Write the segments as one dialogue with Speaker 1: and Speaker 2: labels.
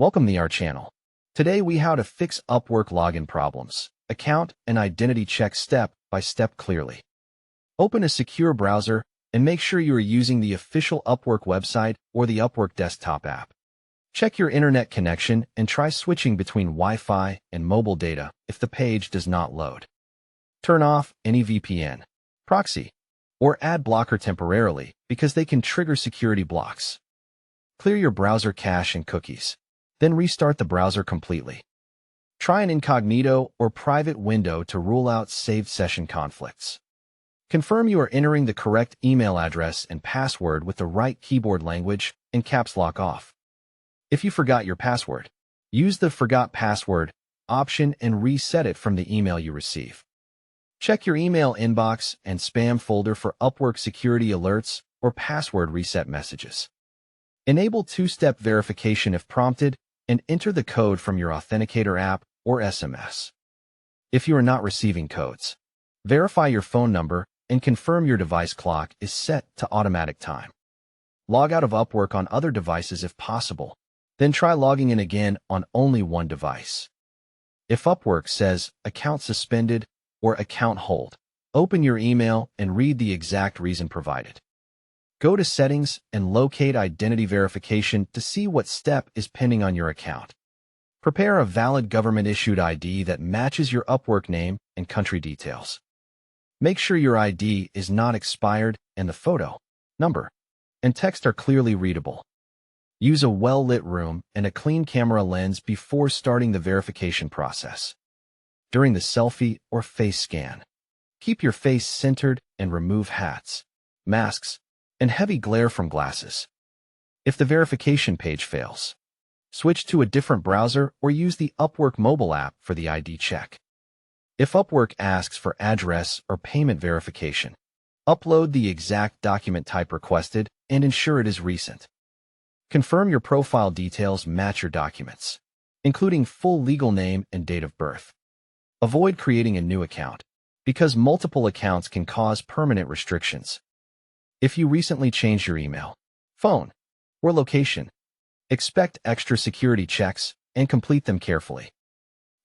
Speaker 1: Welcome to our channel. Today we how to fix Upwork login problems, account and identity check step by step clearly. Open a secure browser and make sure you are using the official Upwork website or the Upwork desktop app. Check your internet connection and try switching between Wi-Fi and mobile data if the page does not load. Turn off any VPN, proxy, or ad blocker temporarily because they can trigger security blocks. Clear your browser cache and cookies. Then restart the browser completely. Try an incognito or private window to rule out saved session conflicts. Confirm you are entering the correct email address and password with the right keyboard language and caps lock off. If you forgot your password, use the Forgot Password option and reset it from the email you receive. Check your email inbox and spam folder for Upwork security alerts or password reset messages. Enable two-step verification if prompted, and enter the code from your Authenticator app or SMS. If you are not receiving codes, verify your phone number and confirm your device clock is set to automatic time. Log out of Upwork on other devices if possible, then try logging in again on only one device. If Upwork says account suspended or account hold, open your email and read the exact reason provided. Go to Settings and locate Identity Verification to see what step is pending on your account. Prepare a valid government-issued ID that matches your Upwork name and country details. Make sure your ID is not expired and the photo, number, and text are clearly readable. Use a well-lit room and a clean camera lens before starting the verification process. During the selfie or face scan, keep your face centered and remove hats, masks, and heavy glare from glasses. If the verification page fails, switch to a different browser or use the Upwork mobile app for the ID check. If Upwork asks for address or payment verification, upload the exact document type requested and ensure it is recent. Confirm your profile details match your documents, including full legal name and date of birth. Avoid creating a new account, because multiple accounts can cause permanent restrictions. If you recently changed your email, phone, or location, expect extra security checks and complete them carefully.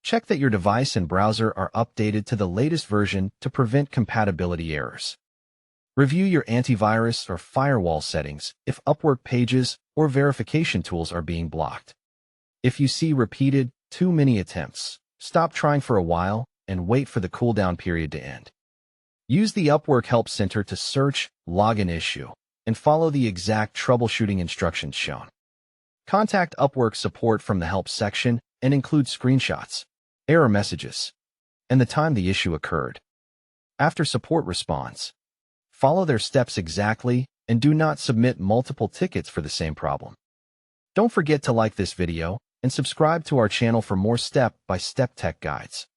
Speaker 1: Check that your device and browser are updated to the latest version to prevent compatibility errors. Review your antivirus or firewall settings if Upwork pages or verification tools are being blocked. If you see repeated, too many attempts, stop trying for a while and wait for the cooldown period to end. Use the Upwork Help Center to search, log an issue, and follow the exact troubleshooting instructions shown. Contact Upwork support from the Help section and include screenshots, error messages, and the time the issue occurred. After support responds, follow their steps exactly and do not submit multiple tickets for the same problem. Don't forget to like this video and subscribe to our channel for more step-by-step tech guides.